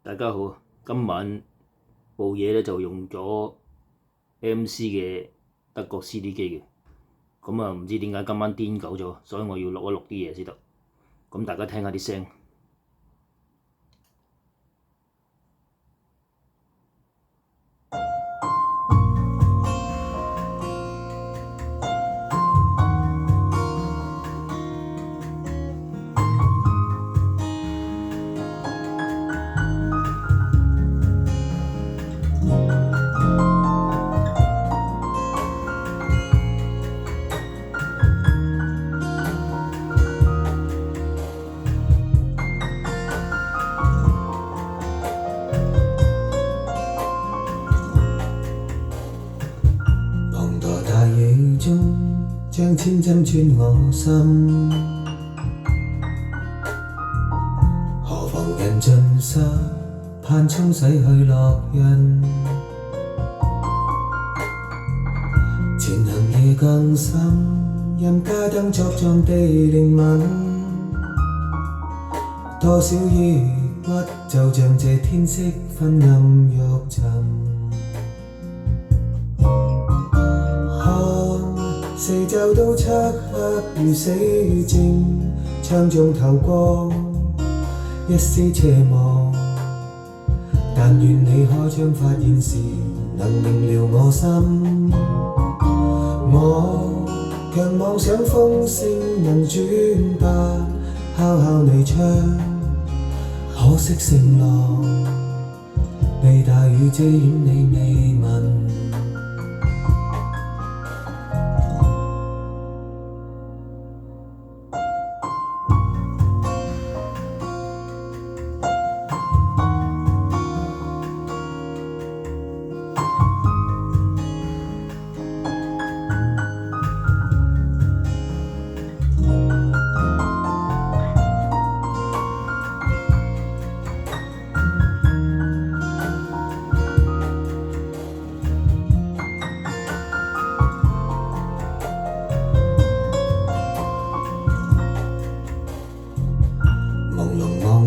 大家好，今晚部嘢咧就用咗 MC 嘅德國 CD 機嘅，咁唔知點解今晚癲狗咗，所以我要錄一錄啲嘢先得。咁大家聽下啲聲。將千針穿我心，何妨人盡失，盼沖洗去烙印。前行夜更深，任街燈作狀地靈敏，多少抑鬱就像這天色昏暗欲沉。四周都漆黑如死靜，窗中透光一絲斜望，但願你開窗發現時能明了我心。我強妄想風聲能轉達，敲敲你窗，可惜聲浪被大雨遮掩，你未聞。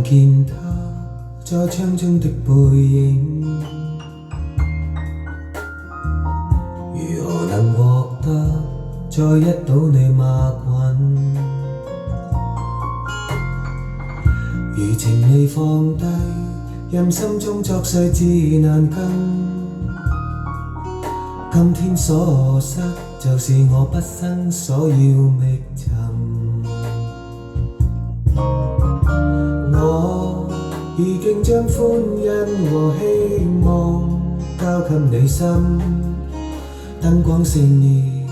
見他在窗中的背影，如何能獲得再一睹你馬棍？如情未放低，任心中作祟自難更。今天所失，就是我畢生所要覓尋。我已經將歡欣和希望交給你心，燈光熄滅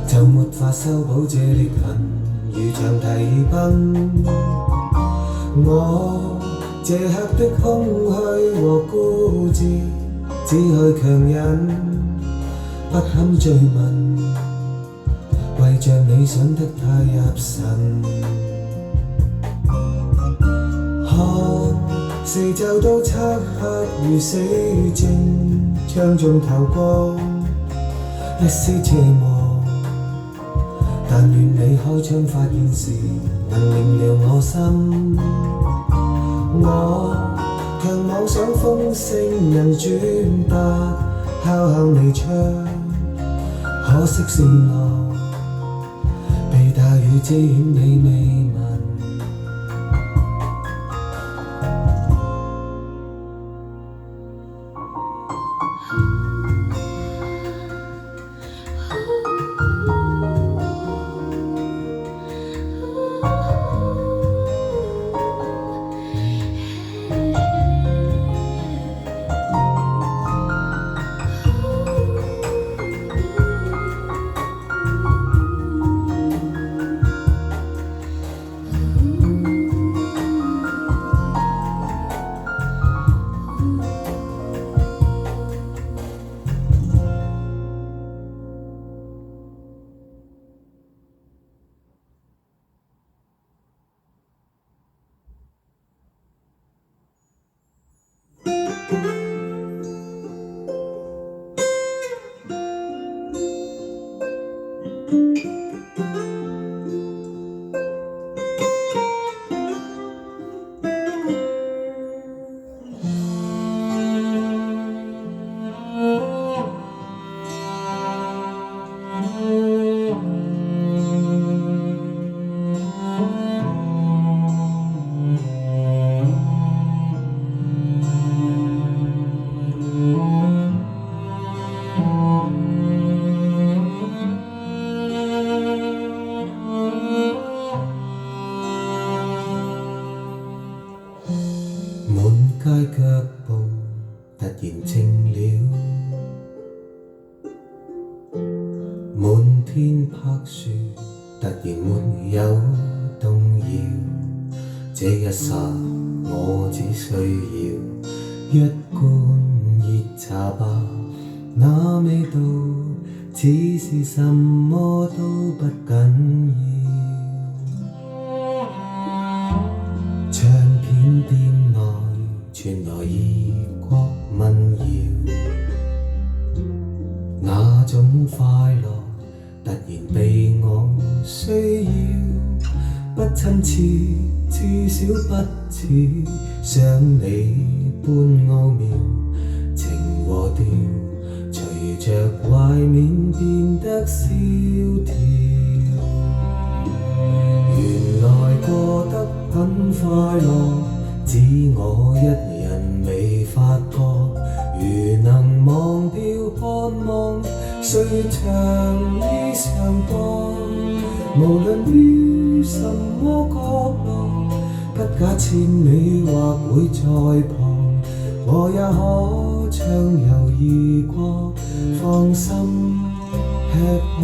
就沒法修補這裂痕，如橡皮崩。我這刻的空虛和孤寂，只去強忍，不堪追問，為着你想得太入神。四周都漆黑如死靜，窗中透光一絲斜望，但願你開窗發現時能明了我心。我強妄想風聲能轉達，敲敲你窗，可惜聲浪被大雨遮掩，你未聞。滿街腳步突然靜了，滿天柏樹突然沒有動搖，這一剎我只需要一罐熱茶吧，那味道只是什麼都不緊要。唱片店內傳來異國民謠，那種快樂突然被我需要，不親切，至少不似想你般奧妙，情和調隨着懷緬變得蕭條。原來過得很快樂，只我一人未發覺。如能忘掉渴望，歲月長衣裳多，無論於什麼角落，不假千里或會在旁，我也可暢遊而過，放心吃喝。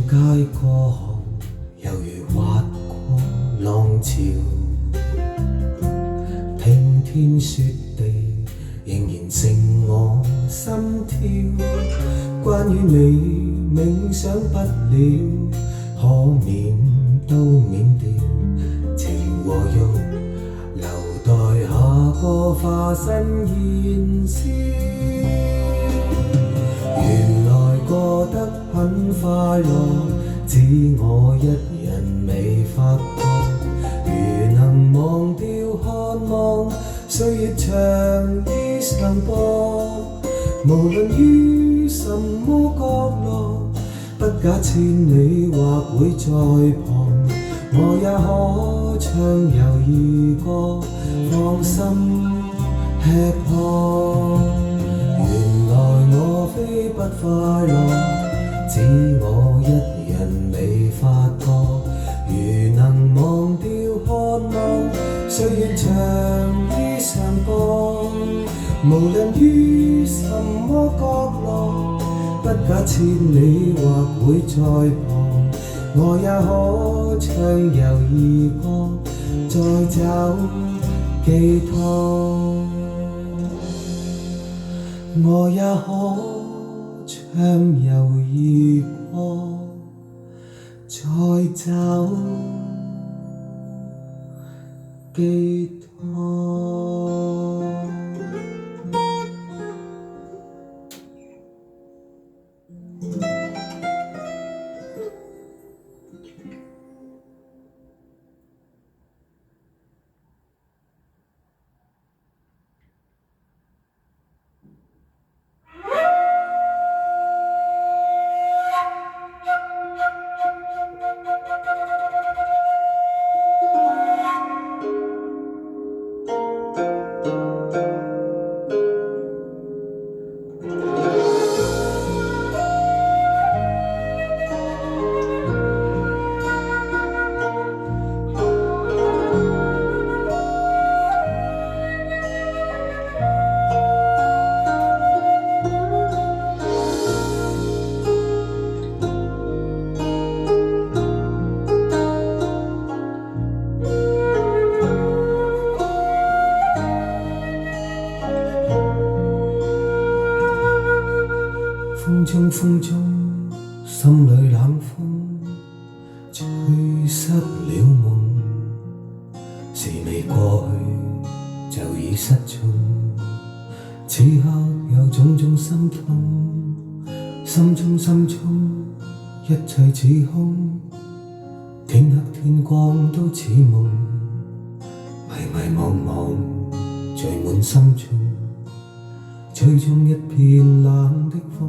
街過河，猶如滑過浪潮，聽天說地，仍然勝我心跳。關於你，冥想不了，可免都免掉。情和欲，留待下個化身燃燒。原來過得很快樂，只我一人未發覺。如能忘掉渴望，歲月長衣裳播，無論於什麼角落，不假千里或會在旁，我也可暢遊而過，放心吃喝。原來我非不快樂，只我一人未發覺。如能忘掉渴望，歲月長衣裳播，無論於什麼角落，不假千里或會在旁，我也可暢遊而過，再找寄託。我也可暢遊而過，再找寄託。風中，心裏冷風吹失了夢，事未過去就已失蹤。此刻有種種心痛，心中一切似空，天黑天光都似夢，迷迷茫茫聚滿心中，吹中一片冷的風，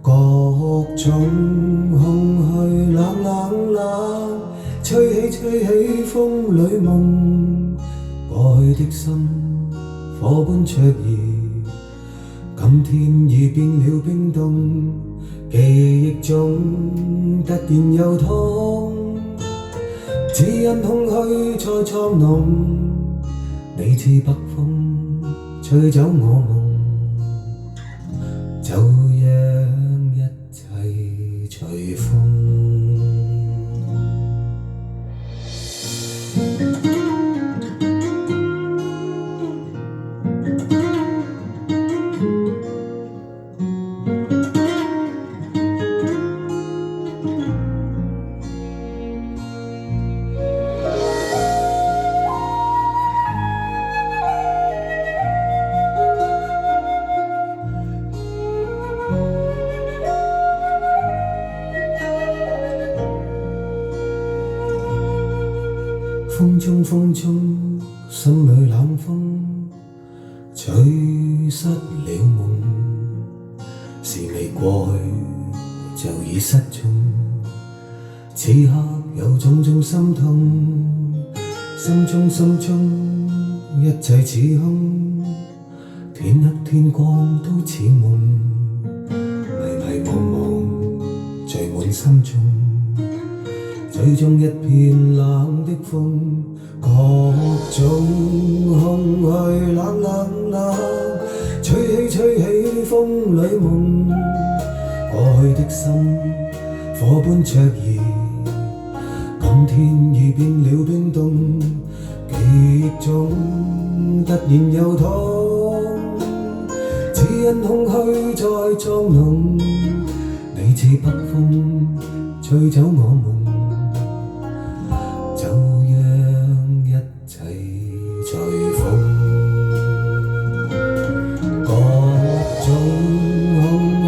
各種空虛冷冷冷，吹起風裏夢，過去的心火般灼熱，今天已變了冰凍，記憶中突然又痛，只因空虛再作濃，你似北風吹走我夢，就讓一切隨風。風中，心裏冷風吹失了夢，是未過去就已失蹤，此刻有種種心痛，心中一切似空，天黑天光都似夢，迷茫茫聚滿心中，吹中一片冷的風，各種空虛冷冷冷，吹起風裏夢，過去的心火般灼熱，今天已變了冰凍，記憶中突然又痛，只因空虛再作濃，你似北風吹走我夢，就讓一切隨風，各種空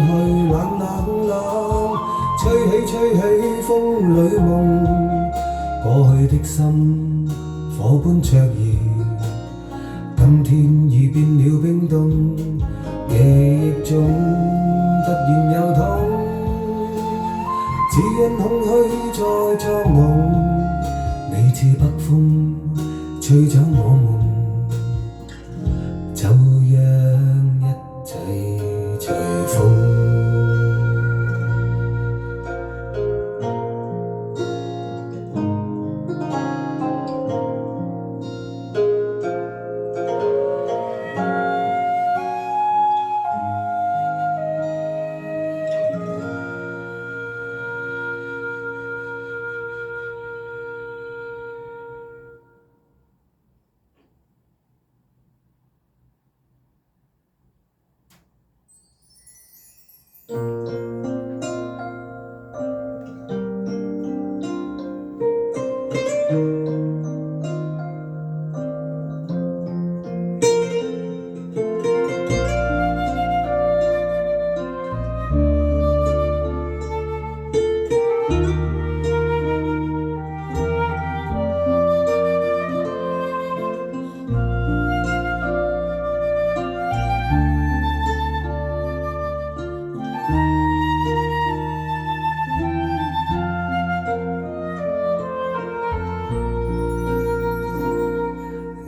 虛冷冷冷，吹起風裏夢，過去的心火般灼熱，今天已變了冰凍，記憶中突然又痛，只因空虛再作濃，你似北風吹走我夢，就讓一切隨風。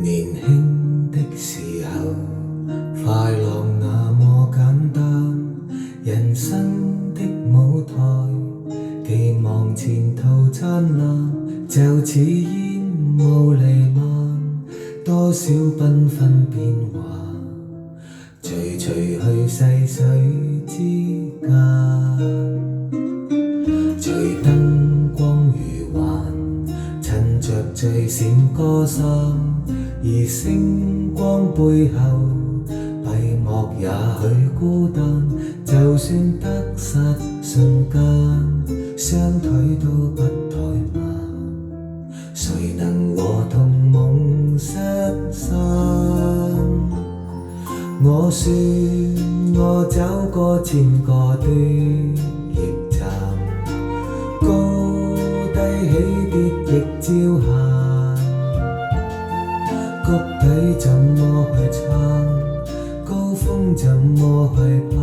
年輕的時候，快樂那麼簡單，人生的舞台，寄望前途燦爛，就似煙霧彌漫，多少繽紛變幻，隨去逝水之間，隨燈光如幻，襯着最閃歌聲。而星光背後，閉幕也許孤單，就算得失瞬間，雙腿都不怠慢，誰能和同夢失散？我說我走過千個的驛站，高低起跌閒，谷底怎麼去撐，高峰怎麼去攀，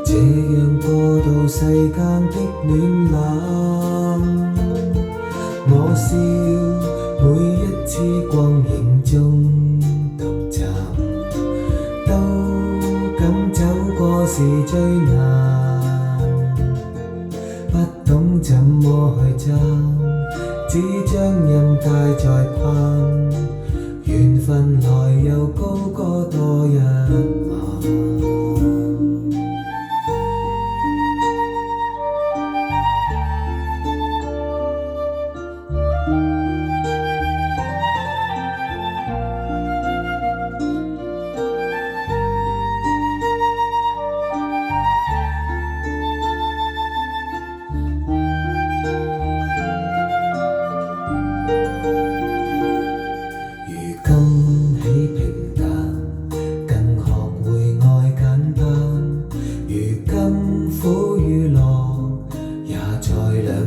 這樣過渡世間的暖冷。我笑每一次光影中獨站，都敢走過是最難，不懂怎麼去爭，只將任界在攀，緣分來又高歌多一晚。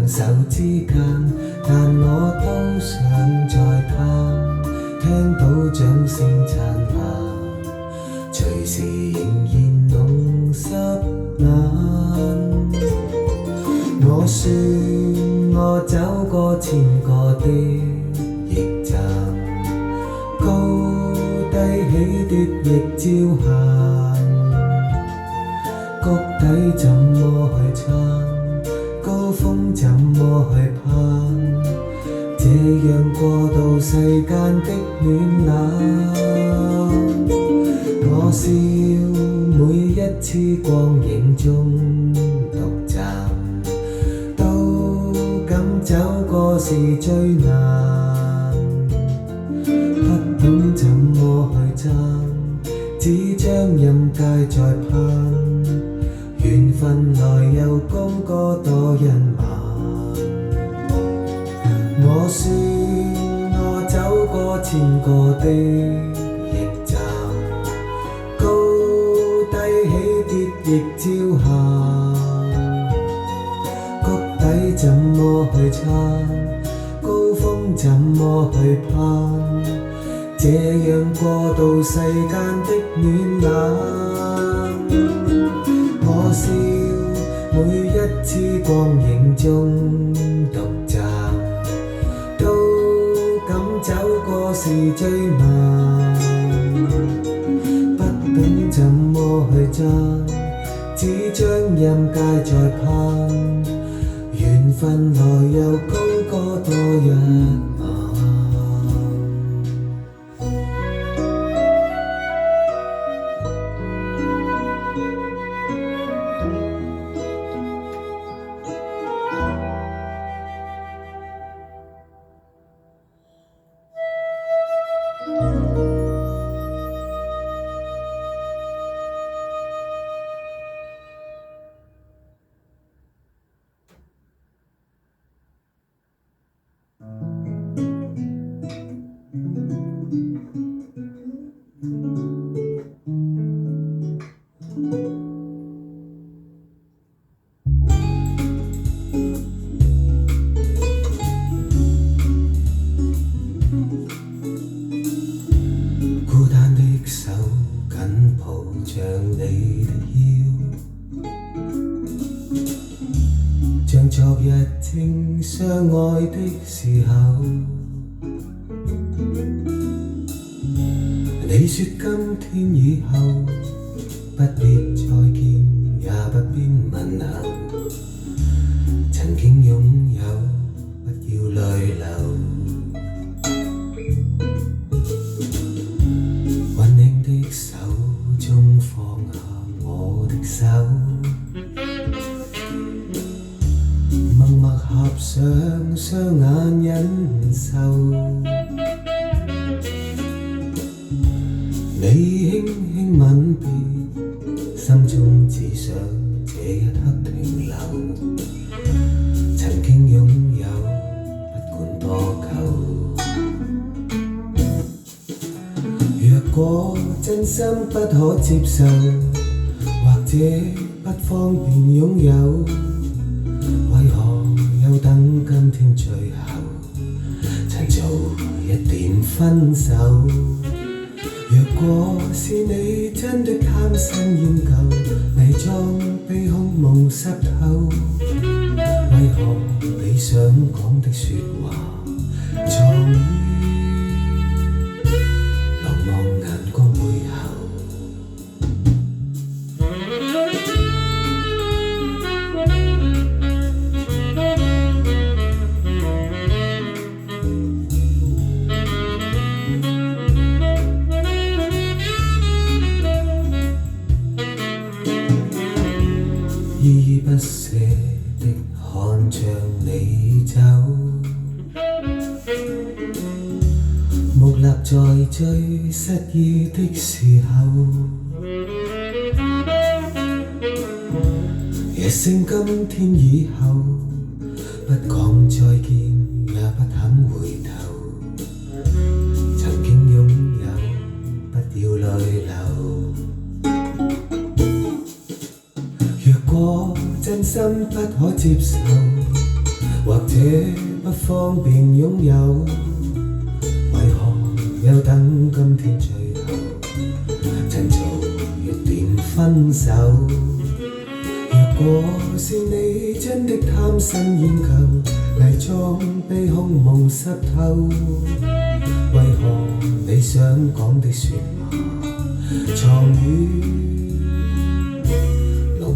手之間，但我都想再攀，聽到掌聲燦爛，隨時仍然弄濕眼。我說我走過千個的驛站，高低起跌亦照閒，谷底怎麼去撐，高峰怎麼去攀，這樣過渡世間的暖冷。我笑每一次光影中獨站，都敢走過是最難，不懂怎麼去爭，只將任界在攀，緣分來又高歌多一晚。我說我走過千個的驛站，高低起跌亦照閒，谷底怎麼去撐，高峰怎麼去攀，這樣過渡世間的暖冷。我笑每一次光影中獨站，都敢走過是最難，不懂怎麼去爭，只將任界在攀，緣分來又高歌多一晚。像你的腰，像昨日正相愛的時候，你說今天以後不必再見，也不必問候，曾經擁有不要淚流。默默合上雙眼忍受，你輕輕吻別，心中只想這一刻停留。曾經擁有，不管多久。若果真心不可接受，或者不方便擁有，為何又等今天最後？一點分手。若果是你真的貪新厭舊，偽裝被空夢濕透，為何你想講的説話藏於流望眼光背後？依依不捨的看着你走，木立在最失意的時候，夜深今天以後，不講再見也不肯回頭，曾經擁有不要淚流。若果真心不可接受，或者不方便擁有，為何又等今天最後，趁早一點分手？若果是你真的貪新厭舊，偽裝被空夢濕透，為何你想講的説話藏於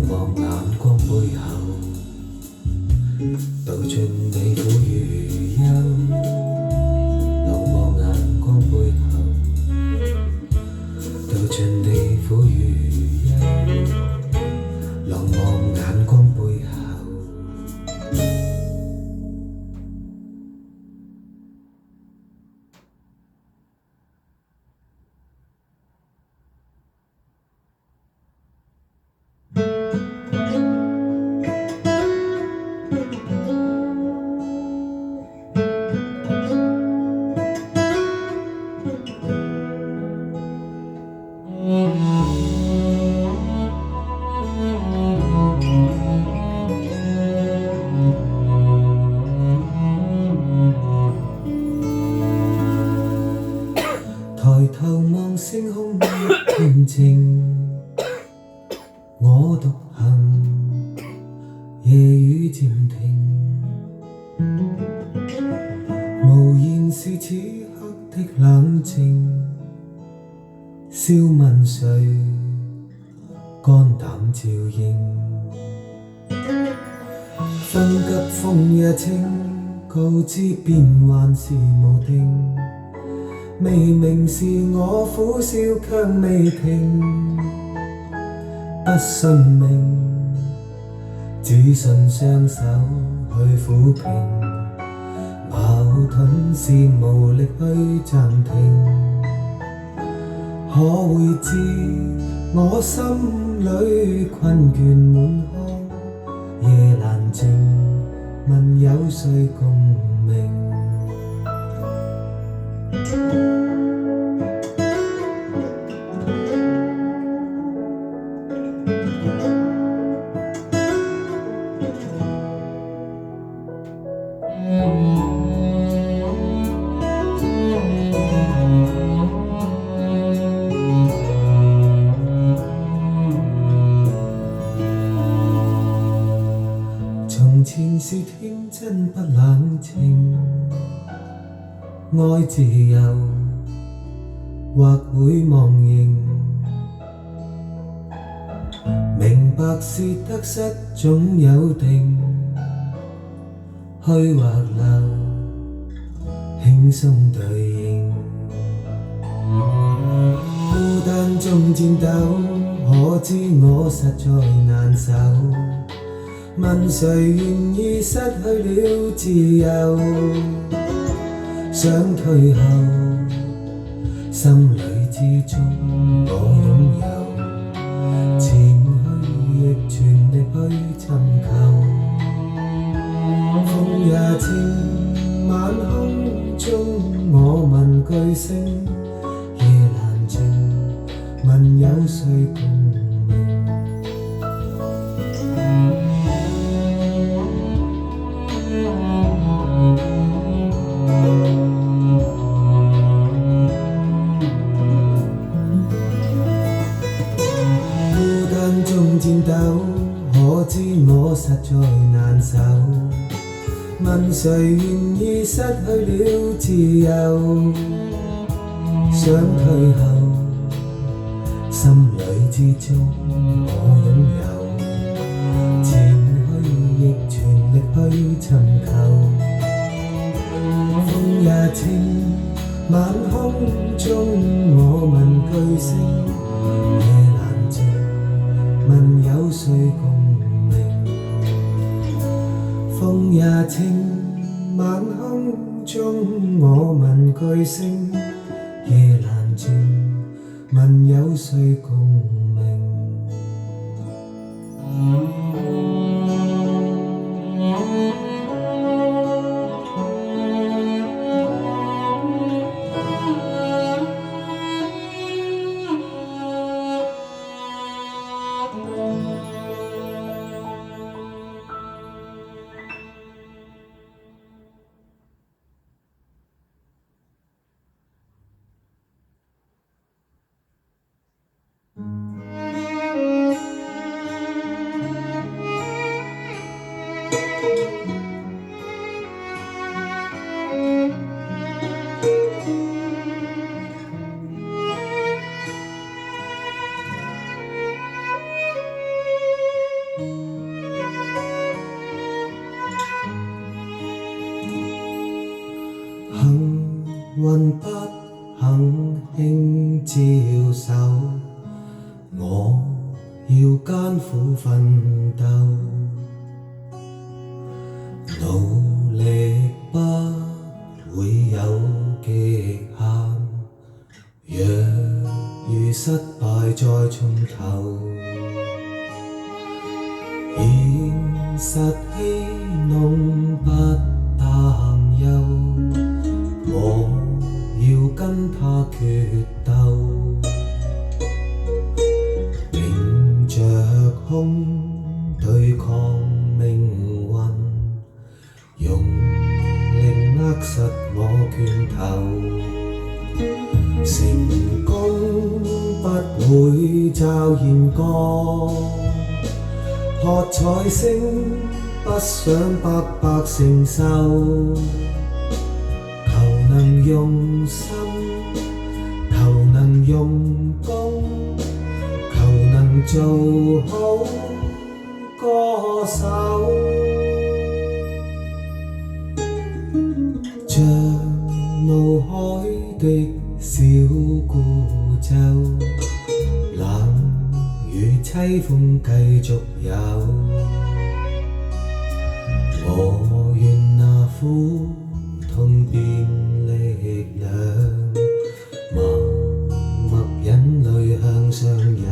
望眼光背後，道盡你苦與憂。流望眼光背後，道盡你苦與憂。流望眼光背後。抬頭望星空一片靜，我獨行，夜雨漸停，無言是此刻的冷靜。笑問誰，肝膽照應，風急風也清，告知變幻是無定。明明是我苦笑卻未停，不信命，只信雙手去撫平，矛盾是無力去暫停。可會知我心裏困倦滿腔，夜闌靜，問有誰共鳴？從前是天真不冷靜，愛自由或會忘形，明白是得失總有定，虛或流輕鬆對應，孤單中戰鬥，可知我實在難受。問誰願意失去了自由？想退後，心裏知足我擁有，前去亦全力去尋求。風也清，晚空中我問句聲，夜闌靜，問有誰共鳴？誰願意失去了自由？想退後，心裏之中我擁有，前去亦全力去尋求。風也清，晚空中我問句星，夜闌靜，問有誰共鳴？風也清，晚空中我問句星，夜闌靜，問有誰共鳴？幸運不肯輕招手，我要艱苦奮鬥，努力不會有極限，若遇失敗再從頭，現實戲弄不擔憂，我要跟他決鬥，迎着空對抗命運，用力握實我拳頭，成功不會驟然降，喝彩聲不想白白承受。求能用心，求能用功，求能做好歌手。像怒海的小孤舟，冷雨凄風繼續有。我願那苦痛變力量，默默忍淚向上游。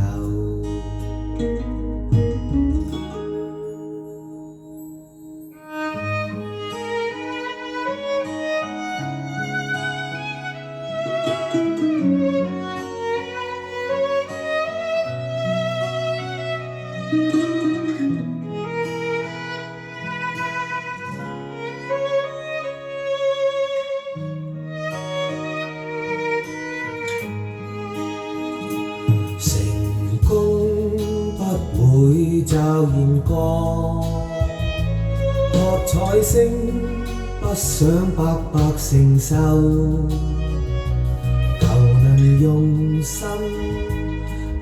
成功不會驟然降，喝彩聲不想白白承受，求能用心，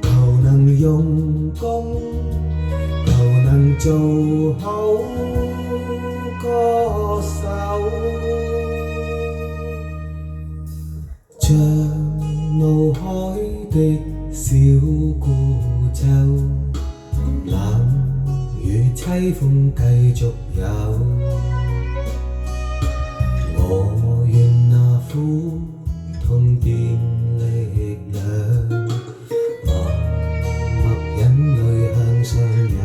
求能用功，求能做好歌手。像怒海的小孤舟，冷雨凄風繼續有。我願那苦痛變力量，默默忍淚向上游。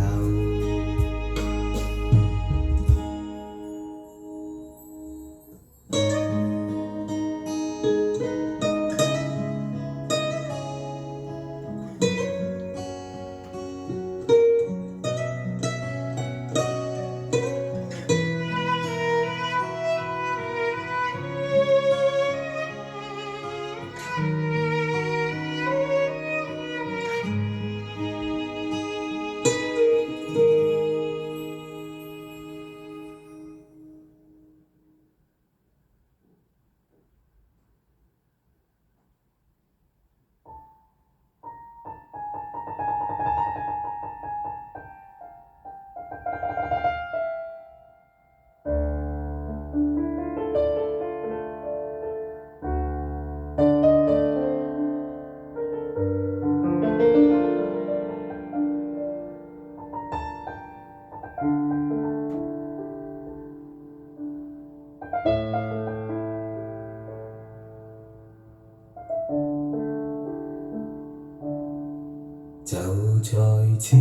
此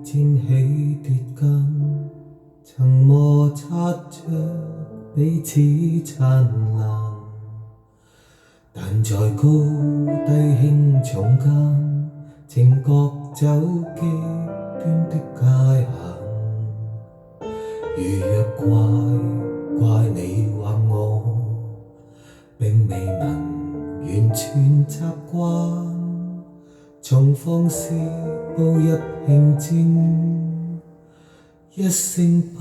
煎起跌間，曾摩擦着彼此燦爛，但在高低輕重間，情覺走極端的界限。如若怪你或我，並未能完全習慣，從放肆步入平靜，一聲不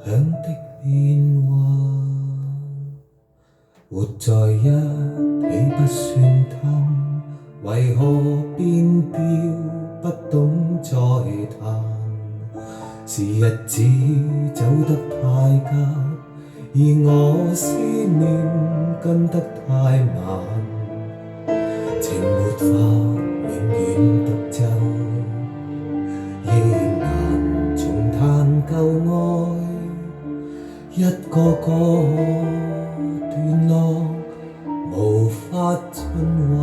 響的變幻。活在一起不算貪，為何變調不懂再談？是日子走得太急，而我思念跟得太慢，情沒法永遠獨奏，亦難重彈舊愛，一個個段落無法循環。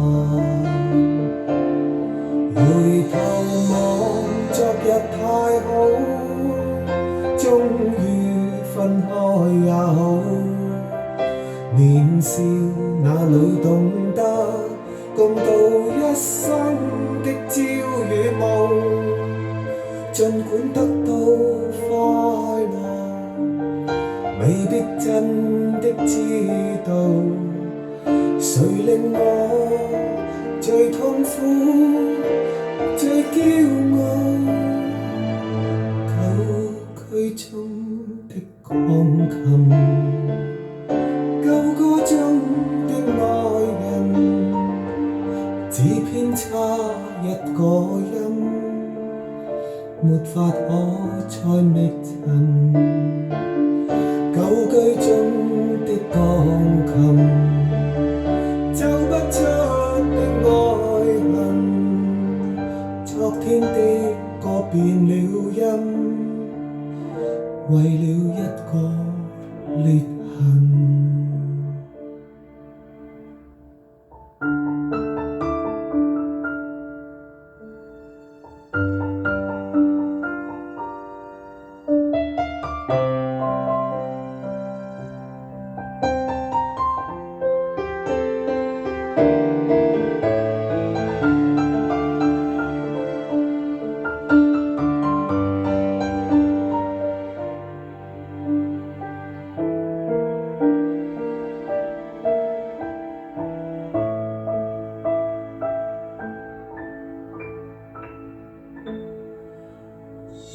回頭望昨日太好，終於分開也好，年少那裏懂得共度一生的朝與暮，儘管得到快樂，未必真的知道，誰令我最痛苦最驕傲。舊居中的鋼琴，舊歌中的愛人，只偏差一個音，沒法可再覓尋。舊居中的鋼琴，奏不出的愛恨，昨天的歌變了音，為了一個裂痕。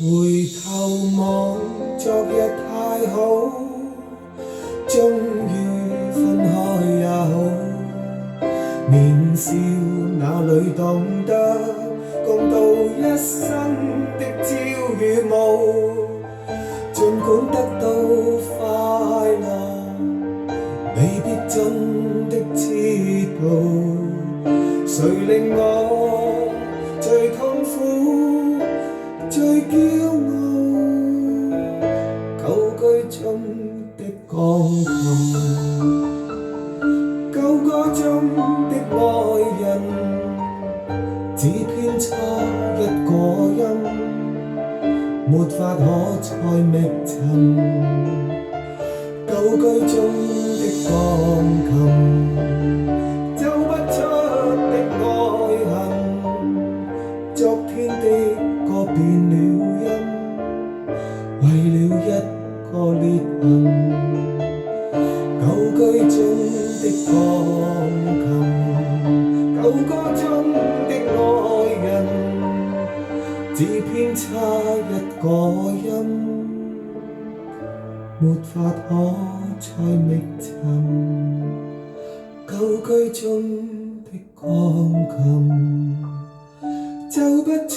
回頭望昨日太好，終於分開也好，年少那裏懂得共度一生的朝與暮，儘管得到快樂，未必真的知道，誰令我最痛苦最驕傲。舊居中的鋼琴，舊歌中的愛人，只偏差一個音，沒法可再覓尋。舊居中的鋼琴，奏不出的愛恨，昨天的歌變了音，為了一個裂痕。舊居中的鋼琴，舊歌中的愛人，只偏差一個音，沒法可再覓尋。舊居中的鋼琴，奏不出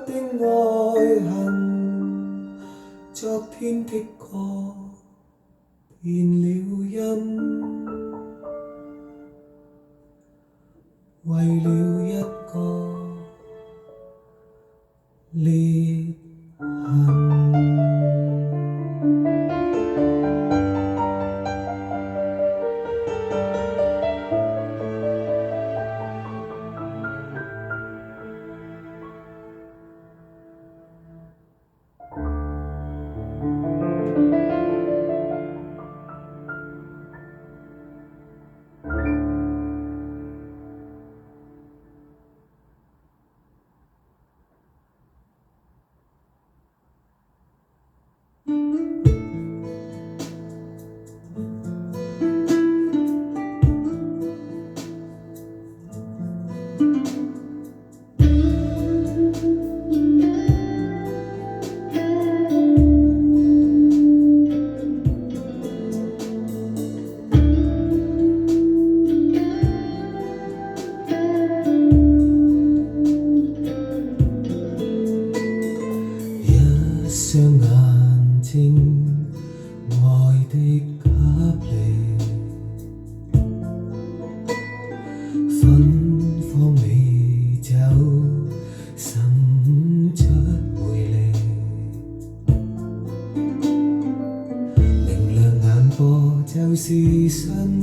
的愛恨，昨天的歌變了音，為了一個裂痕。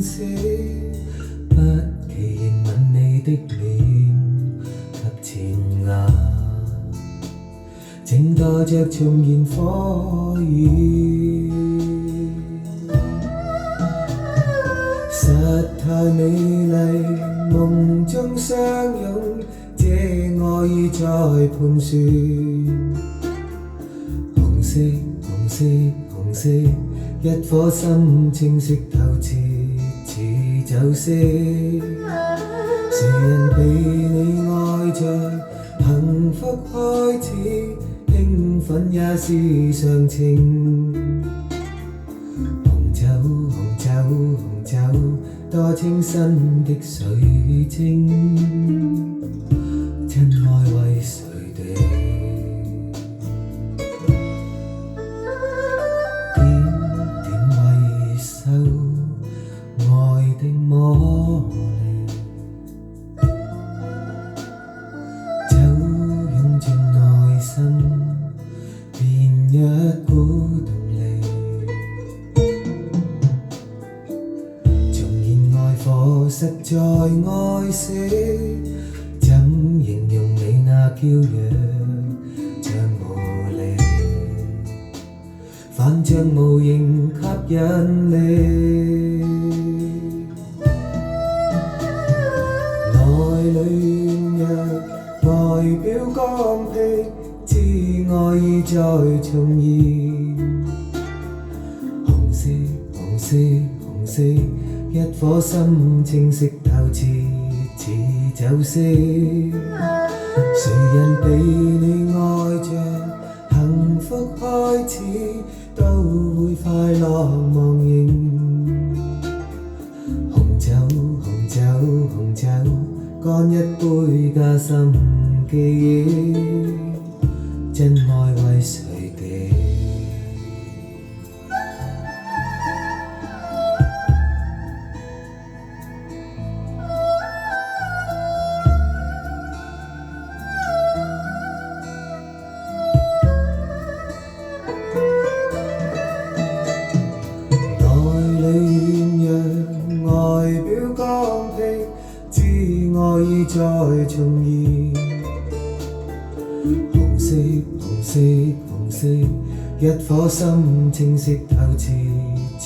死，不期仍吻你的臉及前牙，靜待着重燃火焰。實太美麗，夢中相擁，這愛意在盤旋。紅色紅色紅色，一顆心清晰透徹似酒色。誰人被你愛着，幸福開始，興奮也是常情。紅酒紅酒紅酒，多清新的水晶，真愛為誰地？點點維修愛的魔力，酒湧進內心，變一股動力。我實在愛死，怎形容你那嬌弱像無力，反像無形吸引力。內裏若外表剛愎，知愛意在重現。紅色紅色紅色，一顆心清晰透徹似酒色。誰人被你愛着，幸福開始，都會快樂忘形。紅酒紅酒紅酒，乾一杯加深記憶，真愛為誰地？外表剛愎，知愛意在重現。紅色紅色紅色，一顆心清晰透徹似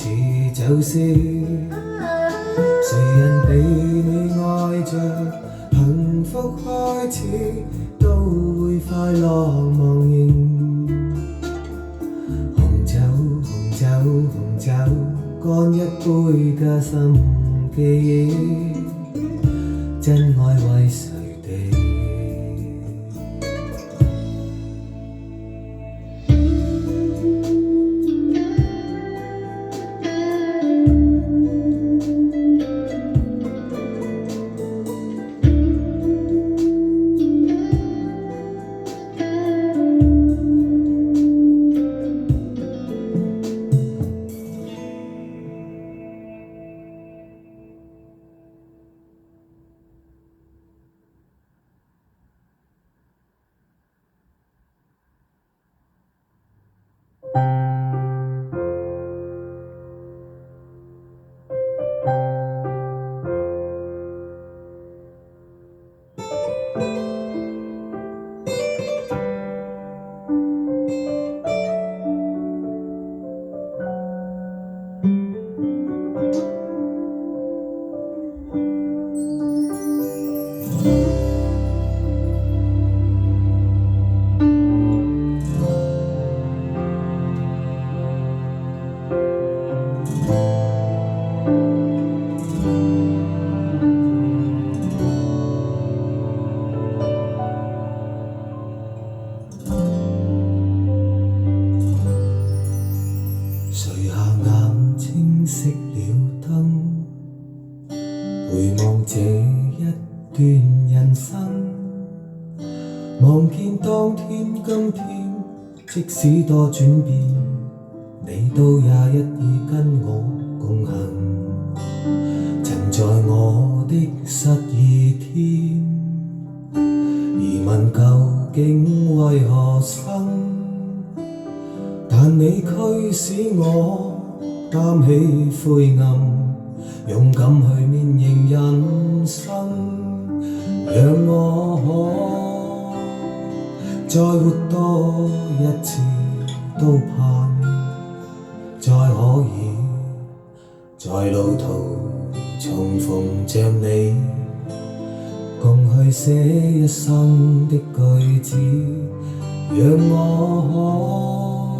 酒色。誰人被你愛着，幸福開始，都會快樂忘形。紅酒紅酒紅酒，乾一杯加深記憶，真愛為誰地？這一段人生，望見當天今天，即使多轉變，你都也一意跟我共行。曾在我的失意天，疑問究竟為何生，但你驅使我擔起灰暗，勇敢去面迎人生，讓我可再活多一次，都盼再可以在路途重逢着你，共去寫一生的句子，讓我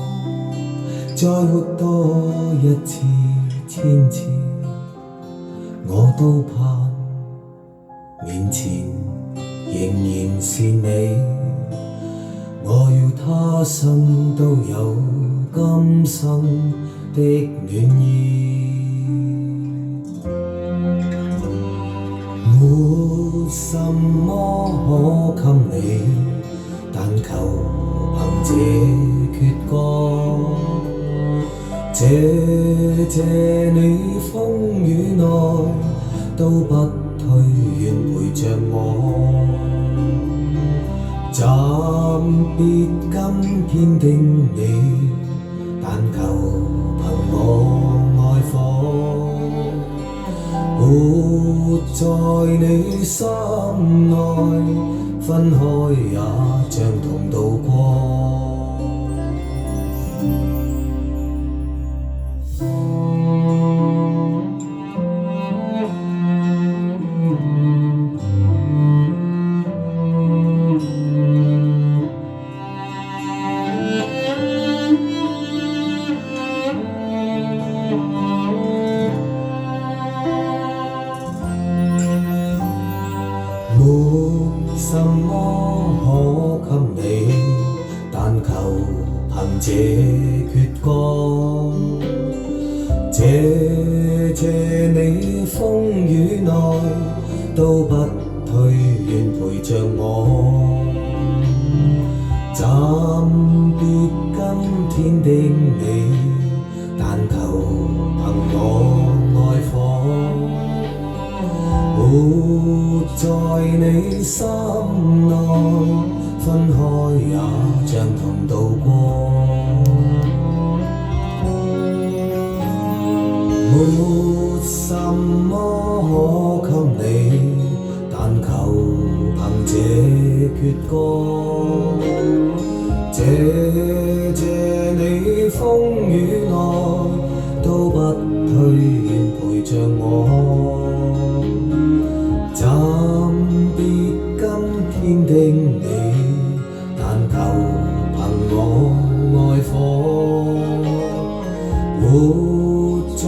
可再活多一次千次，我都盼面前仍然是你，我要他生都有今生的暖意。沒什麼可給你，但求憑這闕歌，謝你風雨內都不退，願陪着我。暫別今天的你，但求憑我愛火，活在你心內，分開也像同渡過。沒什麼可給你，但求憑這闕歌，謝你風雨內都不退，願陪着我。暫別今天的你，但求憑我愛火，活在你心內，分開也像同渡過。沒什麼可給你，但求憑這闕歌，謝你風雨內都不退，願陪着我。暫別今天的你，但求憑我愛火，活在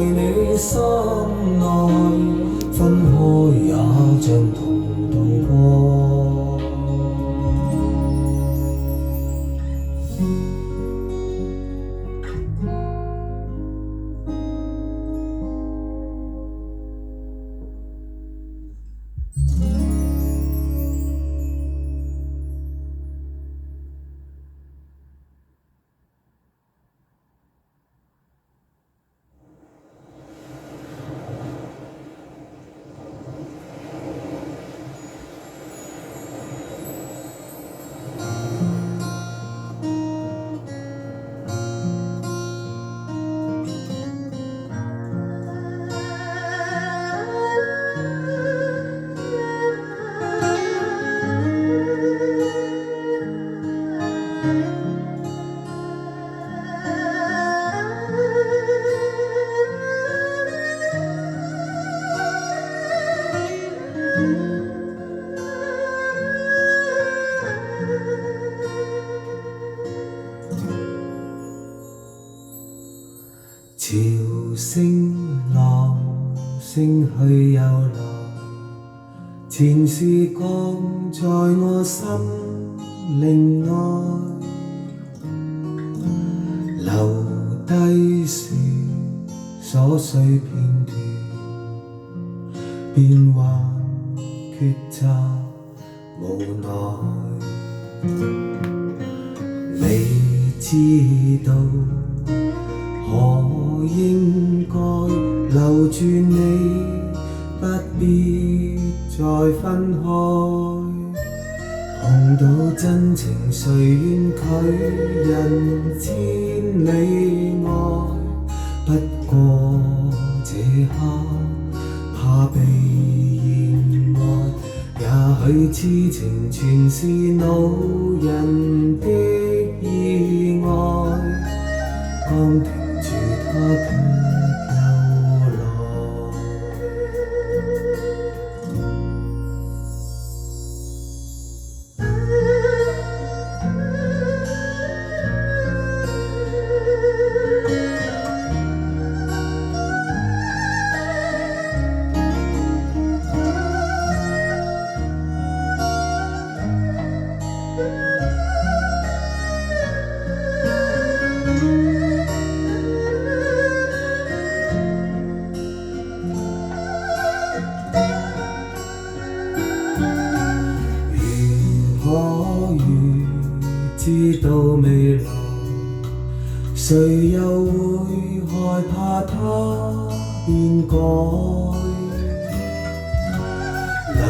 你心內，分開也像同渡過。潮聲浪升去又來，前事降在我心靈內，留低是瑣碎片段，變幻抉擇無奈，你知道可應該留住你，不必再分開。碰到真情誰願拒人千里外？不過這刻許痴情全是路人的意外，剛停住他卻又來。知道未來，誰又會害怕它變改？留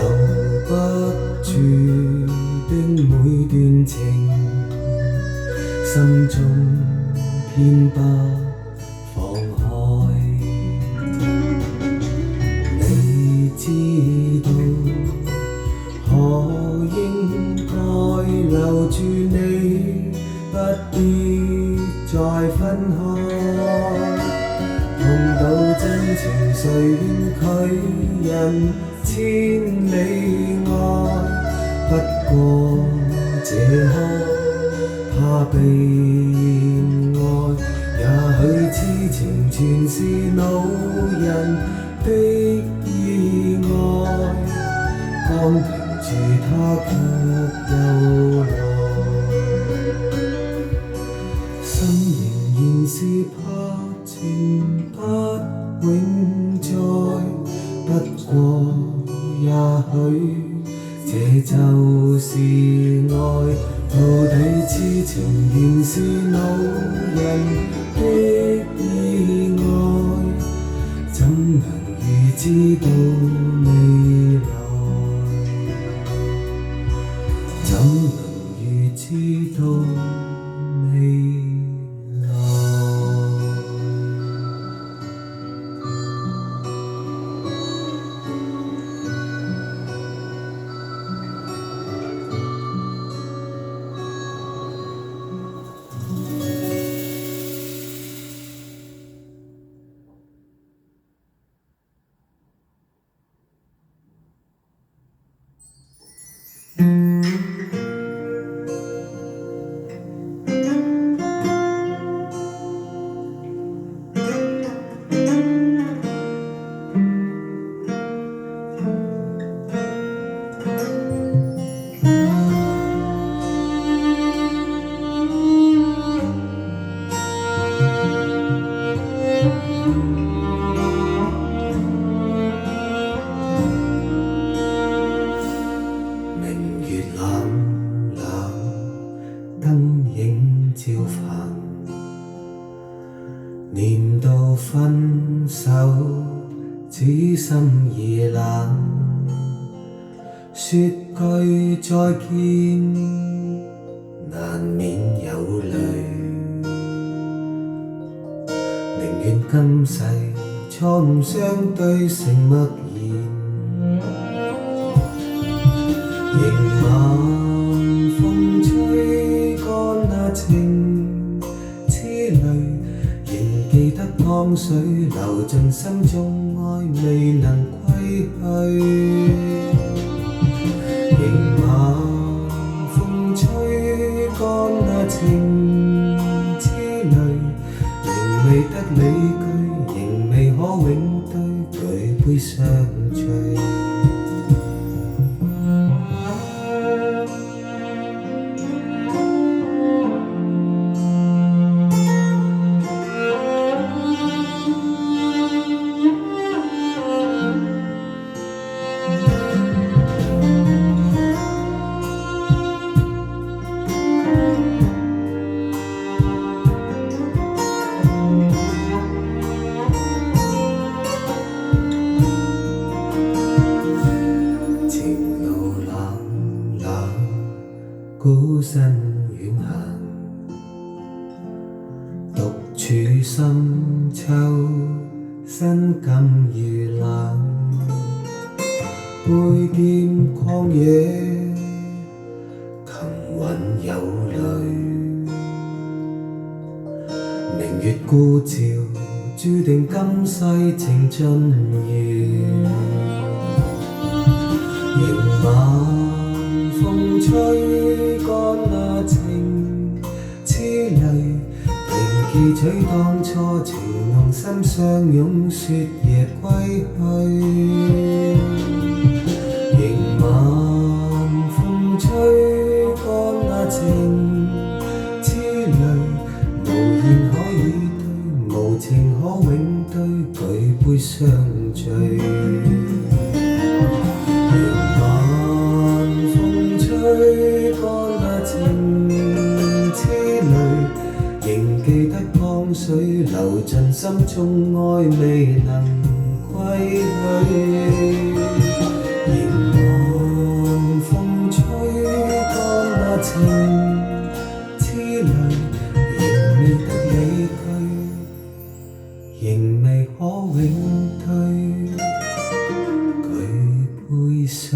不住的每段情，心中偏不放開。你知道可應該留住你，不必再分開。碰到真情誰願拒人千里外？不過這刻怕被愛，也許痴情全是路人的意外。剛停住他卻又來，心仍然是怕情不永在。不過也許這就是愛，到底痴情原是路人的意外，怎能預知到未來？怎能預知到未來？念到分手，只心已冷，說句再見，難免有淚。寧願今世錯誤相對成默然，迎晚風吹乾那情痴淚。記得江水流進心中，愛未能歸去。迎晚風吹乾那情痴淚，仍未得理據，仍未可永對，舉杯相醉。孤身遠行，獨處深秋，身感遇冷。背劍曠野，琴韻有淚。明月故照，注定今世情盡緣。迎晚風吹乾那情痴淚，仍記取當初情濃心相擁，雪夜歸去。迎晚風吹乾那情痴淚，無言可以對，無情可永對，舉杯相聚。迎晚風吹乾那情痴淚，仍記得江水流盡心中愛未能歸去。迎晚風吹乾那情痴淚，仍未得理據，仍未可永退，舉杯相